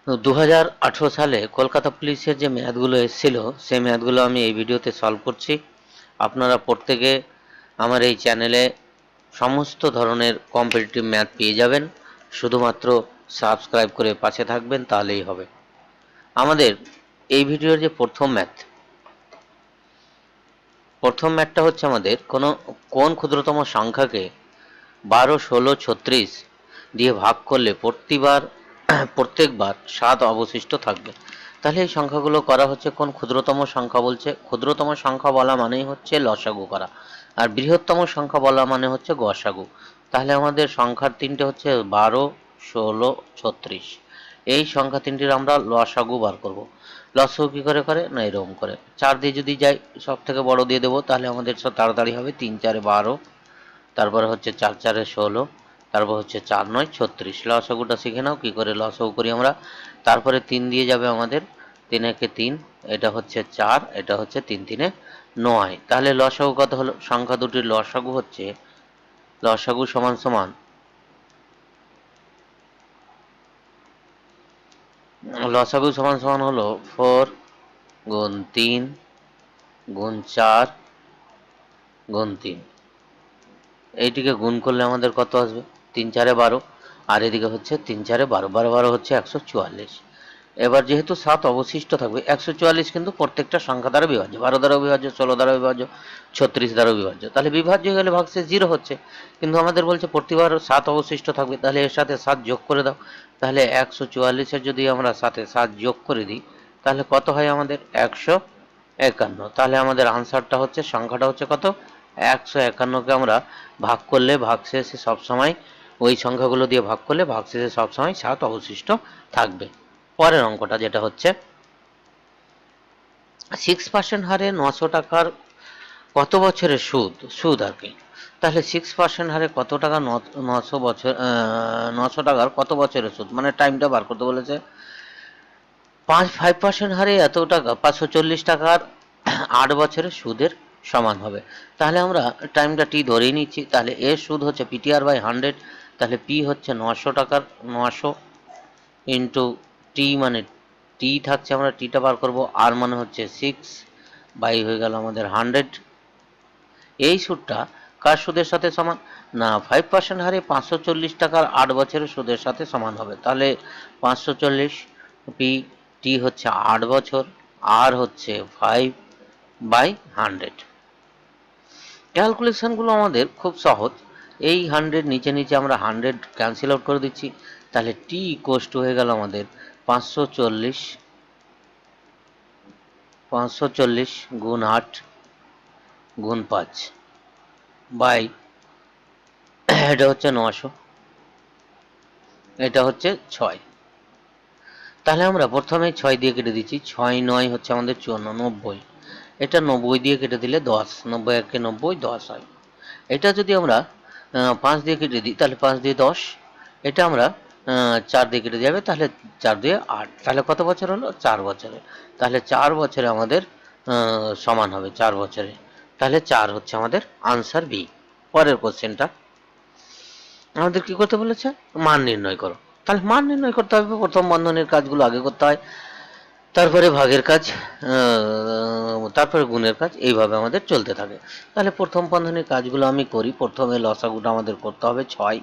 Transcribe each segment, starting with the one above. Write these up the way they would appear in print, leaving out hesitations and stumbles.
তো 2018 সালে কলকাতা পুলিশের যে ম্যাথগুলো এসেছিল সেই ম্যাথগুলো আমি এই ভিডিওতে সলভ করছি। আপনারা প্রত্যেকে আমার এই চ্যানেলে সমস্ত ধরনের কম্পিটিটিভ ম্যাথ পেয়ে যাবেন, শুধুমাত্র সাবস্ক্রাইব করে পাশে থাকবেন তাহলেই হবে। আমাদের এই ভিডিওর যে প্রথম ম্যাথটা হচ্ছে আমাদের কোন ক্ষুদ্রতম সংখ্যাকে 12, 16, 36 দিয়ে ভাগ করলে প্রত্যেকবার 7 অবশিষ্ট থাকবে। তাহলে এই সংখ্যাগুলো করা হচ্ছে কোন ক্ষুদ্রতম সংখ্যা বলছে। ক্ষুদ্রতম সংখ্যা বলা মানেই হচ্ছে লসাগু করা, আর বৃহত্তম সংখ্যা বলা মানে হচ্ছে গসাগু। তাহলে আমাদের সংখ্যার তিনটে হচ্ছে 12, 16, 36। এই সংখ্যা তিনটির আমরা লসাগু বার করব। লসাগু কি করে করে না, এরকম করে 4 দিয়ে যদি যাই সব থেকে বড় দিয়ে দেবো, তাহলে আমাদের সব তাড়াতাড়ি হবে। 3 4 12, তারপরে হচ্ছে 4 4 16, তারপর হচ্ছে 4 9 36। লসাগুটা শিখে নাও কি করে লসাগু করি আমরা। তারপরে 3 দিয়ে যাবে আমাদের, 3 একে 3, এটা হচ্ছে 4, এটা হচ্ছে 3 3 9। তাহলে লসাগু কত হলো? সংখ্যা দুটির লসাগু হচ্ছে, লসাগু সমান সমান লসাগু সমান সমান হলো 4 গুণ 3 গুণ 4 গুণ 3। এইটিকে গুণ করলে আমাদের কত আসবে? 3 4 12, আর এদিকে হচ্ছে 3 4 12, 12 12 হচ্ছে 144। এবার যেহেতু 7 অবশিষ্ট থাকবে, 144 কিন্তু প্রত্যেকটা সংখ্যা দ্বারা বিভাজ্য। 12 দ্বারা বিভাজ্য, 16 দ্বারা বিভাজ্য, 36 দ্বারা বিভাজ্য। তাহলে বিভাজ্য হয়ে গেলে ভাগশেষ 0 হচ্ছে। কিন্তু আমাদের বলছে প্রতিবার 7 অবশিষ্ট থাকবে, তাহলে এর সাথে 7 যোগ করে দাও। তাহলে 144-এর যদি আমরা সাথে 7 যোগ করে দিই, তাহলে কত হয় আমাদের? 151। তাহলে আমাদের আনসারটা হচ্ছে, সংখ্যাটা হচ্ছে কত? 151কে আমরা ভাগ করলে ভাগশেষে সবসময় ওই সংখ্যাগুলো দিয়ে ভাগ করলে ভাগশেষে সবসময় 7 অবশিষ্ট থাকবে। পরের অঙ্কটা যেটা হচ্ছে 6% হারে 900 টাকার কত বছরের সুদ আর কি। তাহলে 6% হারে কত টাকা, 900 টাকার কত বছরের সুদ, মানে টাইমটা বার করতে বলেছে। 5% হারে এত টাকা 540 টাকার 8 বছরের সুদের সমান হবে। তাহলে আমরা টাইমটা টি ধরেই নিচ্ছি। তাহলে এর সুদ হচ্ছে পিটিআর বাই 100। তাহলে পি হচ্ছে 900 টাকার 900 ইন্টু টি, মানে টি থাকছে, আমরা টিটা বার করবো, আর মানে হচ্ছে 6 বাই হয়ে গেল আমাদের 100। এই সুদটা কার সুদের সাথে সমান? না, 5% হারে 540 টাকার 8 বছরের সুদের সাথে সমান হবে। তাহলে 540 পি, টি হচ্ছে 8 বছর, আর হচ্ছে 5/100। ক্যালকুলেশনগুলো আমাদের খুব সহজ। এই 100 নিচে নিচে আমরা 100 ক্যান্সেল আউট করে দিচ্ছি। তাহলে টি ইকুয়ালস টু হয়ে গেল আমাদের 540 গুণ 8 গুণ 5 বাই, এটা হচ্ছে 900, এটা হচ্ছে 6। তাহলে আমরা প্রথমে 6 দিয়ে কেটে দিচ্ছি। 6 9 হচ্ছে আমাদের 54, 90। এটা 90 দিয়ে কেটে দিলে 10, 90 একে 90, 10 হয়। এটা যদি আমরা 5 দিয়ে কেটে দিই, তাহলে 5 দিয়ে 10। এটা আমরা 4 দিয়ে কেটে যাবে, তাহলে 4 দিয়ে 8। তাহলে কত বছর হলো? 4 বছরে। তাহলে 4 বছরে আমাদের সমান হবে 4 বছরে। তাহলে 4 হচ্ছে আমাদের আনসার বি। পরের কোশ্চেনটা আমাদের কি করতে বলেছে? মান নির্ণয় করো। তাহলে মান নির্ণয় করতে হবে, প্রথম বন্ধনীর কাজগুলো আগে করতে হয়, তারপরে ভাগের কাজ, তারপরে গুণের কাজ, এইভাবে আমাদের চলতে থাকে। তাহলে প্রথম বন্ধনীর কাজগুলো আমি করি। প্রথমে লসাগুটা আমাদের করতে হবে 6,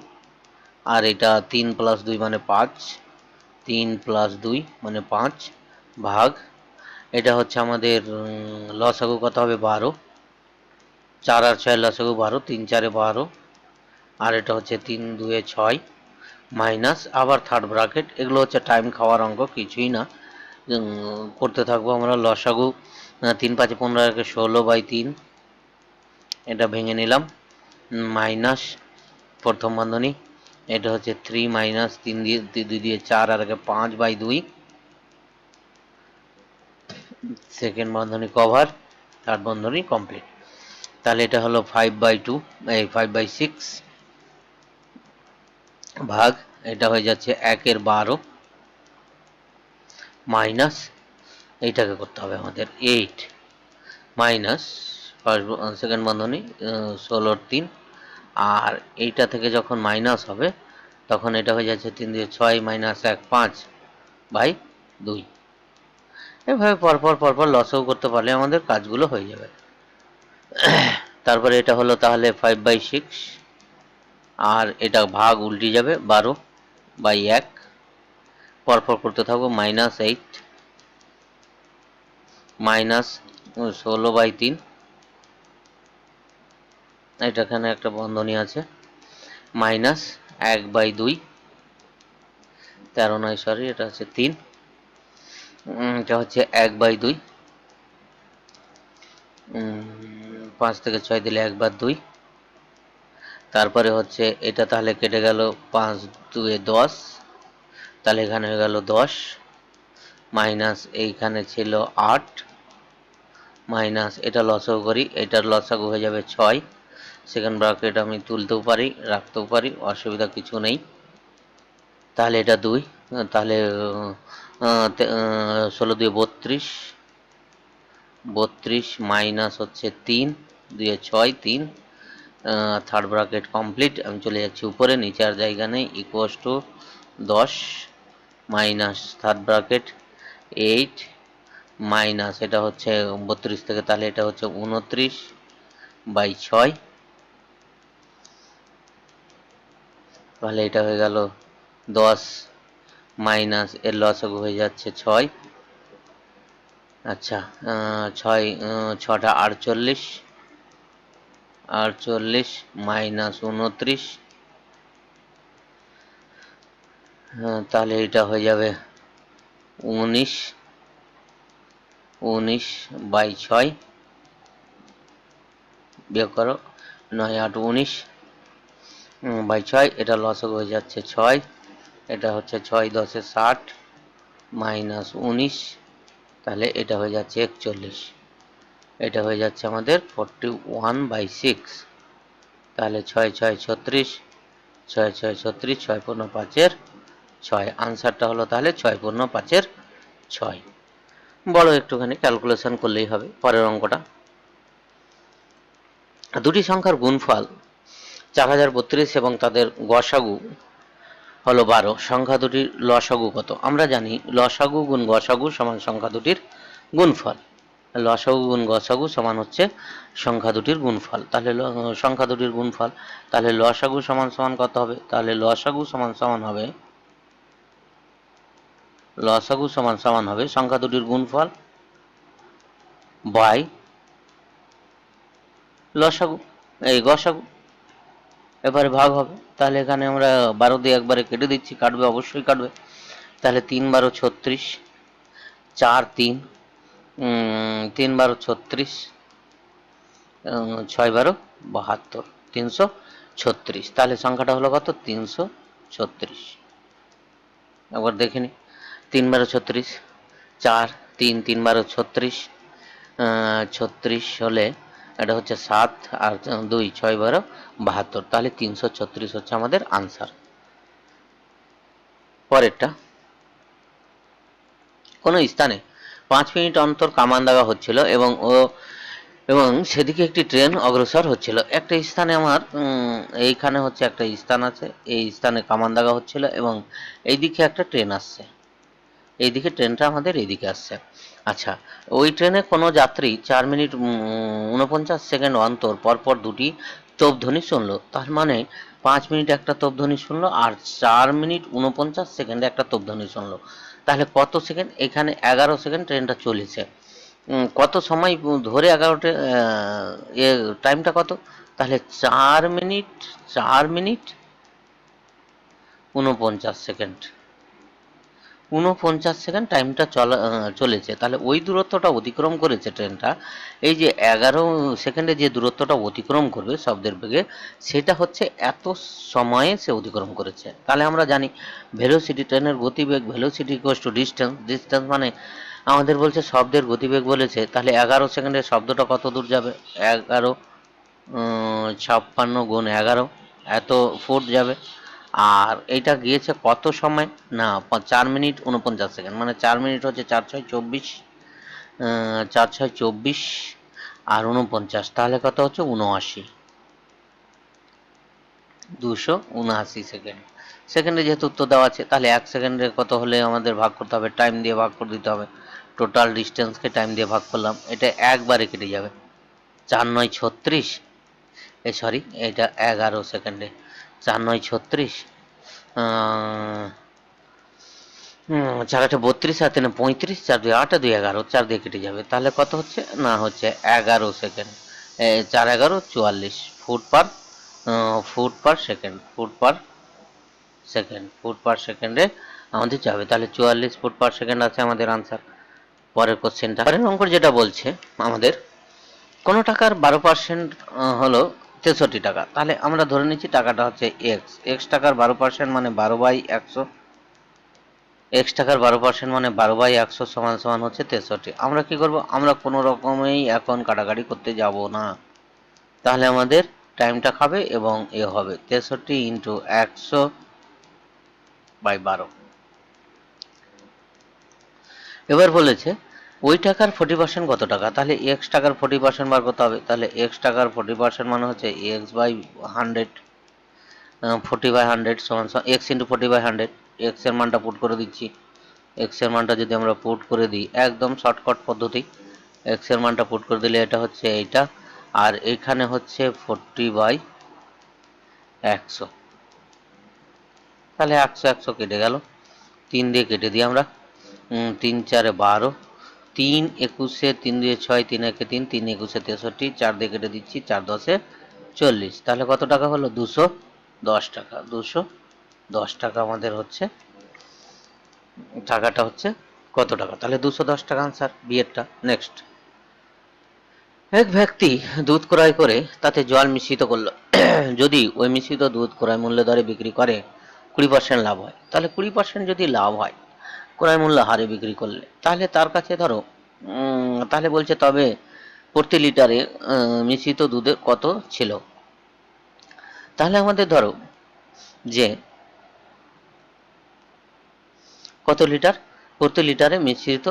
আর এটা 3 + 2 মানে 5, 3 + 2 মানে 5, ভাগ, এটা হচ্ছে আমাদের লসাগু কত হবে? 12, 4 আর 6 লসাগু 12, 3 4 12, আর এটা হচ্ছে 3 2 6, মাইনাস আবার থার্ড ব্র্যাকেট। এগুলো হচ্ছে টাইম খাওয়ার অঙ্ক, কিছুই না। করতে থাকবো আমরা। লসাগু 3 5 15 একে 16/3, এটা ভেঙে নিলাম, মাইনাস প্রথম বন্ধনী, এটা হচ্ছে 3 মাইনাস 3 দিয়ে 2 দিয়ে 4, আর একে 5/2, সেকেন্ড বন্ধনী কভার, থার্ড বন্ধনী কমপ্লিট। তাহলে এটা হলো 5/2, এই 5/6, ভাগ, এটা হয়ে যাচ্ছে 1 12, মাইনাস এইটাকে করতে হবে আমাদের 8, মাইনাস সেকেন্ড বন্ধনী 16/3, আর এইটা থেকে যখন মাইনাস হবে তখন এটা হয়ে যাচ্ছে 3 দিয়ে 6 মাইনাস 1 5, বাই 2। এভাবে পরপর পরপর লসও করতে পারলে আমাদের কাজগুলো হয়ে যাবে। তারপরে এটা হলো তাহলে 5/6, আর এটা ভাগ উল্টে যাবে 12/1, পরপর করতে থাকবো -8 -16/3, এটা এখানে একটা বন্ধনী আছে, -1/2, 13 নয় সরি এটা হচ্ছে 3, এটা হচ্ছে 1/2, 5 থেকে 6 দিলে 1/2, তারপরে হচ্ছে এটা তাহলে কেটে গেল 5 2 10, তাহলে এখানে হয়ে গেল 10, মাইনাস এইখানে ছিল 8, মাইনাস এটা লসাগু করি, এটার লসাগু হয়ে যাবে 6, সেকেন্ড ব্র্যাকেট আমি তুলতেও পারি রাখতেও পারি, অসুবিধা কিছু নেই। তাহলে এটা 2, তাহলে 16 দিয়ে 32, 32 মাইনাস হচ্ছে 3, 2 6, 3, থার্ড ব্র্যাকেট কমপ্লিট। আমি চলে যাচ্ছি উপরে, নিচে আর জায়গা নেই, equals to 10 minus third bracket 8 minus এটা হচ্ছে 32 থেকে, তাহলে এটা হচ্ছে 29/6, তাহলে এটা হয়ে গেল 10 মাইনাস এর লসাগু হয়ে যাচ্ছে 6। আচ্ছা 6 6টা 48, 48 মাইনাস 29, তাহলে এটা হয়ে যাবে 19/6, বিয়োগ করো 9 8 19/6, এটা লসাগু হয়ে যাচ্ছে 6, এটা হচ্ছে 6 10 60 মাইনাস 19, তাহলে এটা হয়ে যাচ্ছে 41, এটা হয়ে যাচ্ছে আমাদের 41/6, তাহলে 6 6 36, 6 6 36, 6 পূর্ণ 5-এর 6, আনসারটা হলো তাহলে 6 পূর্ণ 5-এর 6। বড় একটুখানি ক্যালকুলেশন করলেই হবে। পরের অঙ্কটা, দুটি সংখ্যার গুণফল 4032 এবং তাদের গসাগু হলো 12, সংখ্যা দুটির লসাগু কত? আমরা জানি লসাগু গুণ গসাগু সমান সংখ্যা দুটির গুণফল, লসাগু গুণ গসাগু সমান হচ্ছে সংখ্যা দুটির গুণফল। তাহলে সংখ্যা দুটির গুণফল, তাহলে লসাগু সমান সমান কত হবে? তাহলে লসাগু সমান সমান হবে, লসাগু সমান সমান হবে সংখ্যা দুটির গুণফল বাই লসাগু এই গসাগু, এবারে ভাগ হবে। তাহলে এখানে আমরা 12 দিয়ে একবারে কেটে দিচ্ছি, কাটবে অবশ্যই কাটবে। তাহলে 3 12 36, 4 3 3 12 36, 6 12 72, 336, তাহলে সংখ্যাটা হলো কত? 336। একবার দেখে নি, 3 12 36, 4 3 3 12 36, 36 হলে এটা হচ্ছে 7 আর 2 6 12 72, তাহলে 336 হচ্ছে আমাদের আনসার। পরেরটা, কোনো স্থানে 5 মিনিট অন্তর কামান দাগা হচ্ছিল এবং সেদিকে একটি ট্রেন অগ্রসর হচ্ছিল। একটা স্থানে আমার এইখানে হচ্ছে একটা স্থান আছে, এই স্থানে কামান দাগা হচ্ছিল এবং এইদিকে একটা ট্রেন আসছে, এইদিকে ট্রেনটা আমাদের এইদিকে আসছে। আচ্ছা, ওই ট্রেনে কোনো যাত্রী 4 মিনিট 49 সেকেন্ড অন্তর পরপর দুটি তোপধ্বনি শুনলো। তার মানে 5 মিনিট একটা তোপধ্বনি শুনলো আর 4 মিনিট 49 সেকেন্ডে একটা তোপধ্বনি শুনলো। তাহলে কত সেকেন্ড? এখানে 11 সেকেন্ড ট্রেনটা চলেছে। কত সময় ধরে 11টা টাইমটা কত? তাহলে 4 মিনিট 49 সেকেন্ড, 49 সেকেন্ড টাইমটা চলেছে। তাহলে ওই দূরত্বটা অতিক্রম করেছে ট্রেনটা, এই যে 11 সেকেন্ডে যে দূরত্বটা অতিক্রম করবে শব্দের বেগে, সেটা হচ্ছে এত সময়ে সে অতিক্রম করেছে। তাহলে আমরা জানি ভেলোসিটি, ট্রেনের গতিবেগ, velocity equals to distance, distance মানে আমাদের বলছে শব্দের গতিবেগ বলেছে, তাহলে 11 সেকেন্ডে শব্দটা কত দূর যাবে? 11 56 গুণ 11 এত ফুট যাবে। আর এইটা গিয়েছে কত সময়? না 4 মিনিট 49 সেকেন্ড, মানে 4 মিনিট হচ্ছে 4 6 24, 4 6 24 আর 49, তাহলে কত হচ্ছে? 79, 279 সেকেন্ড। সেকেন্ডে যেহেতু উত্তর দেওয়া আছে, তাহলে 1 সেকেন্ডে কত হলে আমাদের ভাগ করতে হবে, টাইম দিয়ে ভাগ করে দিতে হবে। টোটাল ডিস্টেন্সকে টাইম দিয়ে ভাগ করলাম, এটা একবারে কেটে যাবে। 4 9 36, সরি, এটা 11 সেকেন্ডে। 4 9 36, 4 8 32, আর 3 35, 4 2 8, 2 11, 4 দিয়ে কেটে যাবে। তাহলে কত হচ্ছে না, হচ্ছে 11 second. 4 11 44 foot per second, foot per সেকেন্ডে আমাদের যাবে। তাহলে 44 ফুট পার সেকেন্ড আছে আমাদের আনসার। পরের কোশ্চেনটা, পরের অঙ্ক যেটা বলছে আমাদের, কোনো টাকার 12% হলো 63 টাকা। তাহলে আমরা ধরে নিচ্ছি টাকাটা হচ্ছে এক্স টাকার 12% মানে 12/100। এক্স টাকার 12% মানে 12/100 সমান সমান হচ্ছে 63। আমরা কি করব, আমরা কোনো রকমেই এখন কাটাকাটি করতে যাব না। তাহলে আমাদের টাইমটা খাবে এবং হবে 63 ইন্টু 100/12। এবার বলেছে ওই টাকার 40% কত টাকা। তাহলে এক্স টাকার 40% বার করতে হবে। তাহলে এক্স টাকার 40% মানে হচ্ছে x/100, 40/100 সমান এক্স ইন্টু 40/100। এক্স এর মানটা পুট করে দিচ্ছি। এক্স এর মানটা যদি আমরা পুট করে দিই, একদম শর্টকাট পদ্ধতি, এক্স এর মানটা পুট করে দিলে এটা হচ্ছে এইটা, আর এইখানে হচ্ছে 40/100। তাহলে 100 কেটে গেল, 3 দিয়ে কেটে দিই আমরা। 3 4 12, 3 21, 3 2 6, 3 1 3, 3 21 63, 4 দিয়ে কেটে দিচ্ছি, 4 10 40। তাহলে কত টাকা হলো, 210 টাকা। 210 টাকা আমাদের হচ্ছে, টাকাটা হচ্ছে কত টাকা। তাহলে 210 টাকা আনসার, বিয়েরটা। নেক্সট, এক ব্যক্তি দুধ ক্রয় করে তাতে জল মিশ্রিত করলো। যদি ওই মিশ্রিত দুধ ক্রয় মূল্য দরে বিক্রি করে 20% লাভ হয়। তাহলে 20% যদি লাভ হয় ক্রয় মূল্য হারে বিক্রি করলে, তাহলে তার কাছে ধরো, তাহলে বলছে তবে প্রতি লিটারে মিশ্রিত দুধের কত ছিল। তাহলে আমাদের ধরো যে কত লিটার, প্রতি লিটারে মিশ্রিত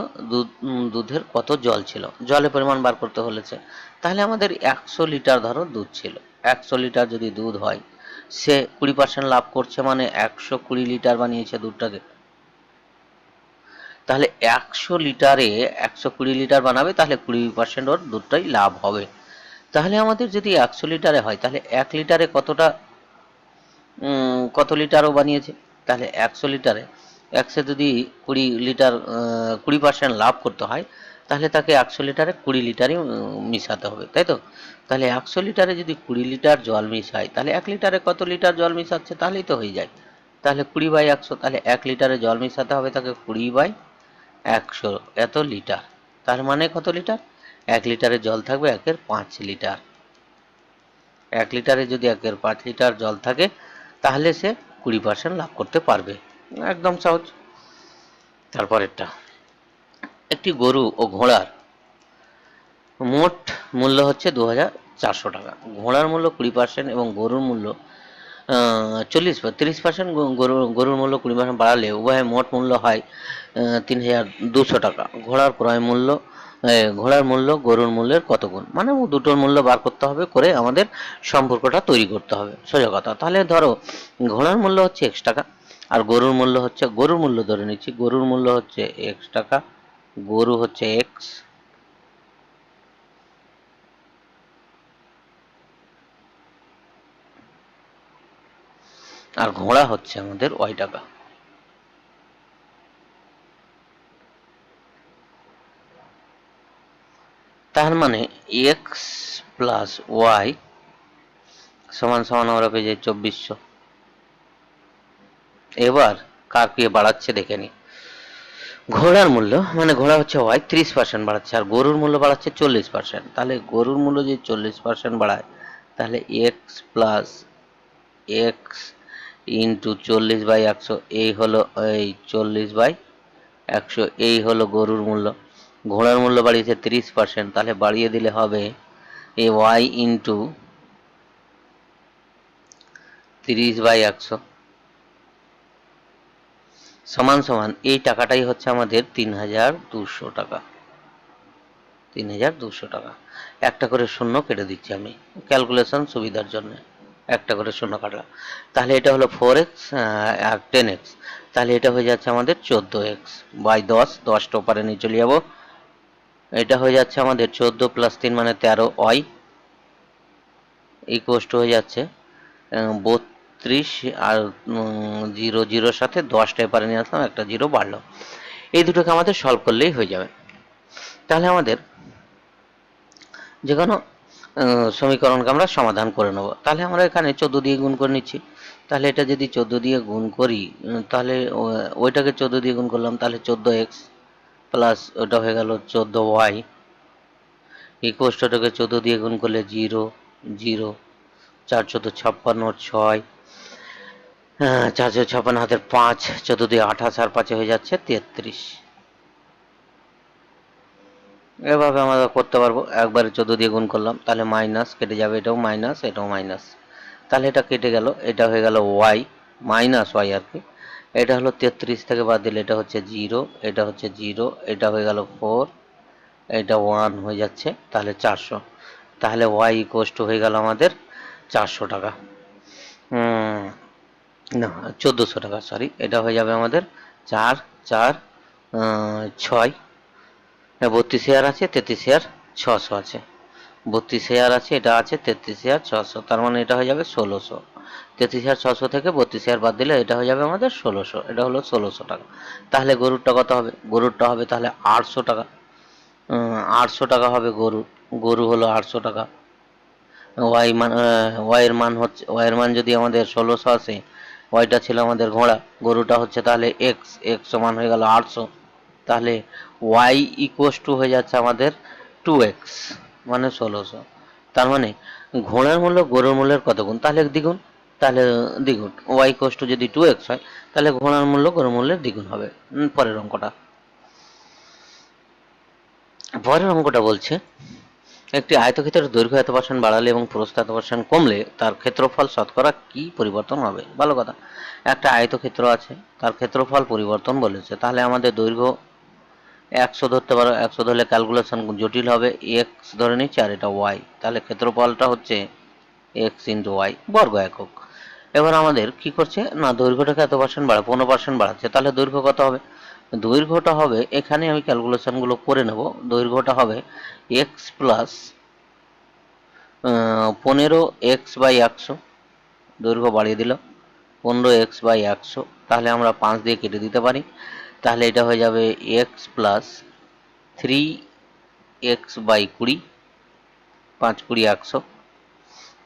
দুধের কত জল ছিল, জলের পরিমাণ বার করতে বলেছে। তাহলে আমাদের 100 লিটার ধরো দুধ ছিল। 100 লিটার যদি দুধ হয়, সে 20% লাভ করছে মানে 120 লিটার বানিয়েছে দুধটাকে। তাহলে 100 লিটারে 120 লিটার বানাবে, তাহলে 20% ওর দুধটাই লাভ হবে। তাহলে আমাদের যদি 100 লিটারে হয়, তাহলে 1 লিটারে কত লিটারও বানিয়েছে। তাহলে 100 লিটারে 100 যদি 20 লিটার 20% লাভ করতে হয়, তাহলে তাকে 100 লিটারে 20 লিটারই মিশাতে হবে, তাই তো। তাহলে 100 লিটারে যদি 20 লিটার জল মিশায়, তাহলে 1 লিটারে কত লিটার জল মিশাচ্ছে, তাহলেই তো হয়ে যায়। তাহলে 20/100, তাহলে 1 লিটারে জল মিশাতে হবে তাকে 20/100 এত লিটার। তার মানে কত লিটার, 1 লিটারে জল থাকবে 1/5 লিটার। 1 লিটারে যদি 1/5 লিটার জল থাকে, তাহলে সে 20% লাভ করতে পারবে। একদম সহজ। তারপরেরটা, একটি গরু ও ঘোড়ার মোট মূল্য হচ্ছে 2400 টাকা। ঘোড়ার মূল্য 20% এবং গরুর মূল্য 30% গরুর মূল্য 20% বাড়ালে উভয়ের মোট মূল্য হয় 3200 টাকা। ঘোড়ার মূল্য গরুর মূল্যের কত গুণ, মানে দুটোর মূল্য বার করতে হবে, করে আমাদের সম্পর্কটা তৈরি করতে হবে, সোজা কথা। তাহলে ধরো ঘোড়ার মূল্য হচ্ছে x টাকা, আর গরুর মূল্য ধরে নিচ্ছি, গরুর মূল্য হচ্ছে x টাকা, গরু হচ্ছে x, আর ঘোড়া হচ্ছে আমাদের y টাকা। তার মানে x প্লাস y সমান সমান আমরা পেয়ে যাই 2400। এবার কার কে বাড়াচ্ছে দেখে নি। ঘোড়ার মূল্য মানে ঘোড়া হচ্ছে y 30% বাড়াচ্ছে, আর গরুর মূল্য বাড়াচ্ছে 40%। তাহলে গরুর মূল্য যদি 40% বাড়ায়, তাহলে x প্লাস এক্স ইন্টু 40/100, এই হলো এই 40/100, এই হলো গরুর মূল্য। ঘোড়ার মূল্য বাড়িয়েছে 30%, তাহলে বাড়িয়ে দিলে হবে এই y ইন্টু 30/100 সমান সমান এই টাকাটাই হচ্ছে আমাদের 3200 টাকা। 3200 টাকা। একটা করে শূন্য কেটে দিচ্ছি আমি ক্যালকুলেশন সুবিধার জন্য। একটা করে শূন্য কাটলাম। তাহলে এটা হলো 4x আর 10x, তাহলে এটা হয়ে যাচ্ছে আমাদের 14x বাই 10, 10টা ওপারে নিয়ে চলে যাবো। এটা হয়ে যাচ্ছে আমাদের 14 প্লাস 3 মানে 13y ইকুয়াস টু হয়ে যাচ্ছে 32, আর 0 0 সাথে 10টা এপারে নিয়ে আসলাম, একটা 0 বাড়লো। এই দুটোকে আমাদের সলভ করলেই হয়ে যাবে। তাহলে আমাদের যে কোনো সমীকরণকে আমরা সমাধান করে নেব। তাহলে আমরা এখানে 14 দিয়ে গুণ করে নিচ্ছি। তাহলে এটা যদি 14 দিয়ে গুণ করি, তাহলে ওইটাকে 14 দিয়ে গুণ করলাম, তাহলে 14x প্লাস ওটা হয়ে গেল 14y ইকুয়াস টু, ওটাকে 14 দিয়ে গুণ করলে 0 0, 4 14 56, 6 456 হাতের 5, 14 দিয়ে 28 আর 5 হয়ে যাচ্ছে 33। এভাবে আমরা করতে পারবো। একবারে 14 দিয়ে গুণ করলাম, তাহলে মাইনাস কেটে যাবে, এটাও মাইনাস এটাও মাইনাস, তাহলে এটা কেটে গেল, এটা হয়ে গেল ওয়াই মাইনাস ওয়াই আর কি। এটা হলো 33 থেকে বাদ দিলে এটা হচ্ছে 0, এটা হচ্ছে 0, এটা হয়ে গেল 4, এটা 1 হয়ে যাচ্ছে, তাহলে 400। তাহলে ওয়াই ইকুয়াস টু হয়ে গেল আমাদের 400 টাকা, না 1400 টাকা, সরি। এটা হয়ে যাবে আমাদের 4 4 6, 32 শেয়ার আছে, 33 শেয়ার 600 আছে, 32 শেয়ার আছে, এটা আছে 33 শেয়ার 600, তার মানে এটা হয়ে যাবে 1600। 33 শেয়ার 600 থেকে 32 শেয়ার বাদ দিলে এটা হয়ে যাবে আমাদের 1600, এটা হলো 1600 টাকা। তাহলে গরুরটা কত হবে? গরুরটা হবে তাহলে 800 টাকা। 800 টাকা হবে গরু, গরু হলো 800 টাকা। ওয়াই মান, ওয়াইয়ের মান হচ্ছে, ওয়াইয়ের মান যদি আমাদের 1600 আসে, ওয়াইটা ছিল আমাদের ঘোড়া, গরুটা হচ্ছে তাহলে এক্স, এক্স সমান হয়ে গেল 800। তাহলে ওয়াই ইকুয়াস টু হয়ে যাচ্ছে আমাদের 2x মানে 1600। তার মানে ঘোড়ার মূল্য গরুর মূল্যের কত গুণ? তাহলে দ্বিগুণ, তাহলে দ্বিগুণ। ওয়াই ইকুয়াস টু যদি 2x হয়, তাহলে ঘোড়ার মূল্য গরুর মূল্যের দ্বিগুণ হবে। পরের অঙ্কটা, পরের অঙ্কটা বলছে একটি আয়তক্ষেত্রের দৈর্ঘ্য এত পার্সেন্ট বাড়ালে এবং প্রস্থ এত পার্সেন্ট কমলে তার ক্ষেত্রফল শতকরা কি পরিবর্তন হবে? ভালো কথা। একটা আয়তক্ষেত্র আছে, তার ক্ষেত্রফল পরিবর্তন বলেছে, তাহলে আমাদের দৈর্ঘ্য 100 ধরতে পারো, 100 ধরলে ক্যালকুলেশন জটিল হবে, এক্স ধরে নিচ্ছি আর এটা ওয়াই, তাহলে ক্ষেত্রফলটা হচ্ছে এক্স ইন্টু ওয়াই বর্গ একক। এবার আমাদের কি করছে না, দৈর্ঘ্যটাকে এত পার্সেন্ট বাড়া 15% বাড়াচ্ছে, তাহলে দৈর্ঘ্য কত হবে? দৈর্ঘ্যটা হবে, এখানে আমি ক্যালকুলেশনগুলো করে নেব, দৈর্ঘ্যটা হবে এক্স প্লাস 15x/100, দৈর্ঘ্য বাড়িয়ে দিল 15x/100, তাহলে আমরা 5 দিয়ে কেটে দিতে পারি, তাহলে এটা হয়ে যাবে এক্স প্লাস 3x/20, 5 20 100,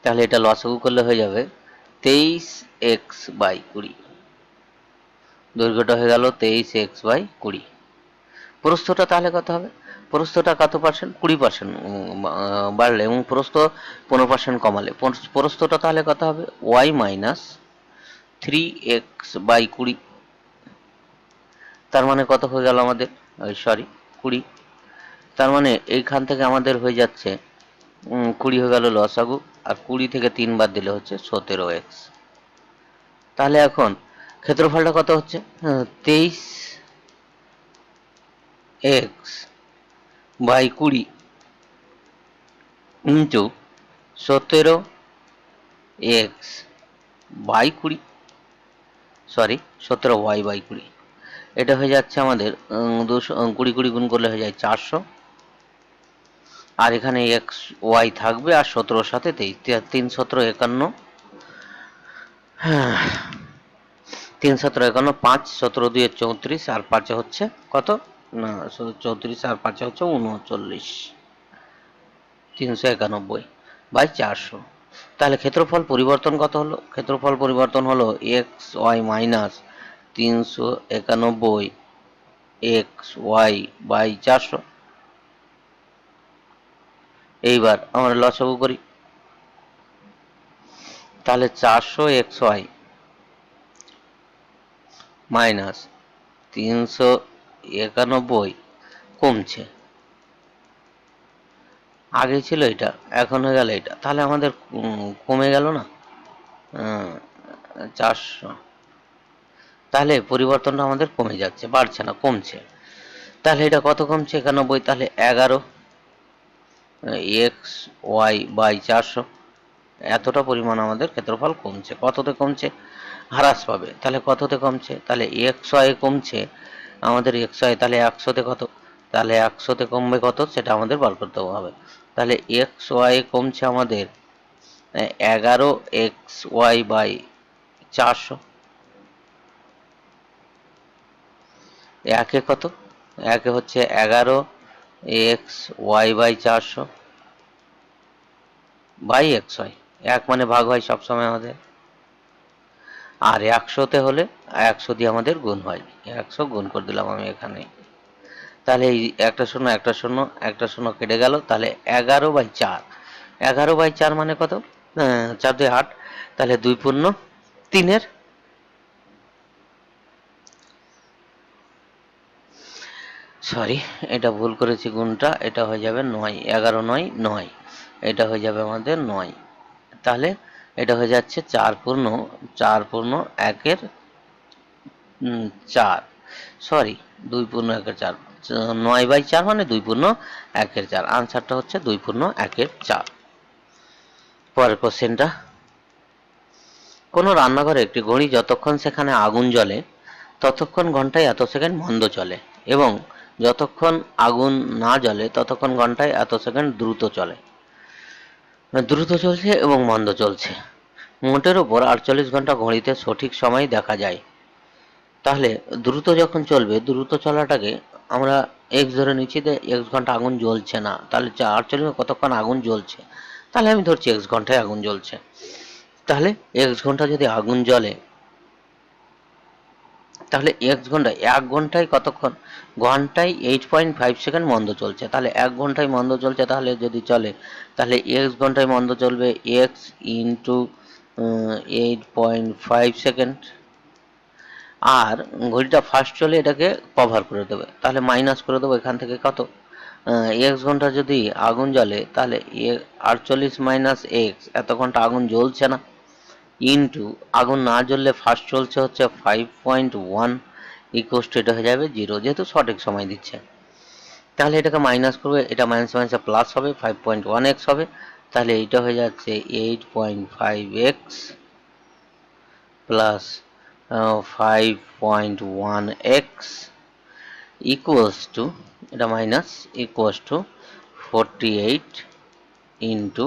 তাহলে এটা লসাগু করলে হয়ে যাবে 23x/20, দৈর্ঘ্যটা হয়ে গেল 23x/20। প্রস্থটা তাহলে কত হবে? প্রস্থটা কত পার্সেন্ট? 20% বাড়লে এবং প্রস্থ 15% কমালে প্রস্থটা তাহলে কত হবে? ওয়াই মাইনাস 3x/20, তার মানে কত হয়ে গেল আমাদের? সরি 20, তার মানে এইখান থেকে আমাদের হয়ে যাচ্ছে 20 হয়ে গেল লসাগু, আর 20 থেকে 3 বাদ দিলে হচ্ছে 17x। তাহলে এখন ক্ষেত্রফলটা কত হচ্ছে? 23x/20 into 17x/20, sorry 17y/20, এটা হয়ে যাচ্ছে আমাদের 220 20 গুণ করলে হয়ে যায় 400, আর এখানে এক্স ওয়াই থাকবে, আর 17 সাথে 23, 3 17 51, 3 17 51, 5 17 2 34, আর 5 হচ্ছে কত না 34, আর 5 হচ্ছে 39, 391/400। তাহলে ক্ষেত্রফল পরিবর্তন কত হলো? ক্ষেত্রফল পরিবর্তন হলো এক্স ওয়াই মাইনাস 391x/400। এইবার আমরা লসাগু করি, তাহলে 400xy মাইনাস 391 কমছে, আগে ছিল এটা, এখন হয়ে গেল এটা, তাহলে আমাদের কমে গেল না 400, তাহলে পরিবর্তনটা আমাদের কমে যাচ্ছে, বাড়ছে না, কমছে। তাহলে এটা কত কমছে? 91, তাহলে 11 x y/400, এতটা পরিমাণ আমাদের ক্ষেত্রফল কমছে। কততে কমছে? হ্রাস পাবে। তাহলে কততে কমছে? তাহলে এক্স ওয়াই কমছে আমাদের এক্স ওয়াই, তাহলে 100তে কত? তাহলে 100তে কমবে কত সেটা আমাদের বার করতে হবে। তাহলে এক্স ওয়াই কমছে আমাদের 11 এক্স ওয়াই/400। একে কত? একে হচ্ছে 11 এক্স ওয়াই/400 বাই এক্স ওয়াই। এক মানে ভাগ হয় সবসময় আমাদের। আর 100তে হলে 100 দিয়ে আমাদের গুণ হয়। 100 গুণ করে দিলাম আমি এখানে। তাহলে এই একটা শূন্য একটা শূন্য একটা শূন্য কেটে গেল, তাহলে 11/4। 11/4 মানে কত? 4 2 8, তাহলে 2 পূর্ণ 3-এর, সরি এটা ভুল করেছি গুণটা, এটা হয়ে যাবে 9, 11 9 9, এটা হয়ে যাবে আমাদের 9। তাহলে এটা হয়ে যাচ্ছে 4 পূর্ণ 1/4, সরি 2 পূর্ণ 1/4, 9/4 মানে 2 পূর্ণ 1/4। আনসারটা হচ্ছে 2 পূর্ণ 1/4। পরের কোশ্চেনটা, কোনো রান্নাঘরে একটি ঘড়ি যতক্ষণ সেখানে আগুন জ্বলে ততক্ষণ ঘন্টায় এত সেকেন্ড মন্দ চলে, এবং যতক্ষণ আগুন না জ্বলে ততক্ষণ ঘন্টায় এত সেকেন্ড দ্রুত চলে। দ্রুত চলছে এবং মন্দ চলছে। মোটের ওপর 48 ঘন্টা ঘড়িতে সঠিক সময় দেখা যায়। তাহলে দ্রুত যখন চলবে, দ্রুত চলাটাকে আমরা এক্স ধরে নিচ্ছি, যে এক্স ঘন্টা আগুন জ্বলছে না, তাহলে 48 কতক্ষণ আগুন জ্বলছে, তাহলে আমি ধরছি এক্স ঘন্টায় আগুন জ্বলছে। তাহলে এক্স ঘন্টা যদি আগুন জ্বলে, তাহলে এক্স ঘন্টায় 1 ঘন্টায় কতক্ষণ? ঘন্টায় 8.5 সেকেন্ড মন্দ চলছে। তাহলে 1 ঘন্টায় মন্দ চলছে, তাহলে যদি চলে তাহলে এক্স ঘন্টায় মন্দ চলবে এক্স ইন্টু 8.5 সেকেন্ড। আর ঘড়িটা ফাস্ট চলে এটাকে কভার করে দেবে, তাহলে মাইনাস করে দেবো এখান থেকে কত? এক্স ঘন্টা যদি আগুন জ্বলে তাহলে 48 মাইনাস এক্স, এত ঘন্টা আগুন জ্বলছে না, ইন্টু আগুন না জ্বললে ফাস্ট চলছে হচ্ছে 5.1, ইকুয়াস টু এটা হয়ে যাবে 0, যেহেতু সঠিক সময় দিচ্ছে। তাহলে এটাকে মাইনাস করবে, এটা মাইনাস মাইনাসে প্লাস হবে, 5.1x হবে। তাহলে এইটা হয়ে যাচ্ছে 8.5x plus 5.1x equals to, এটা মাইনাস, ইকুয়ালস টু 48 ইন্টু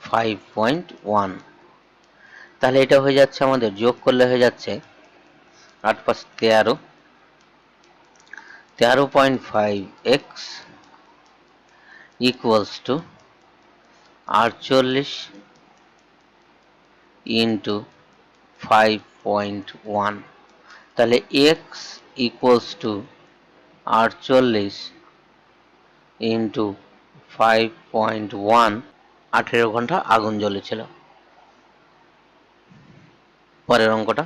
5.1। তাহলে এটা হয়ে যাচ্ছে আমাদের, যোগ করলে হয়ে যাচ্ছে 8 5 13, 13.5x ইকুয়ালস টু 48 ইন্টু 5.1। তাহলে x ইকুয়ালস টু 48 ইন্টু 5.1, 18 ঘন্টা আগুন জ্বলেছিল। পরের অঙ্কটা,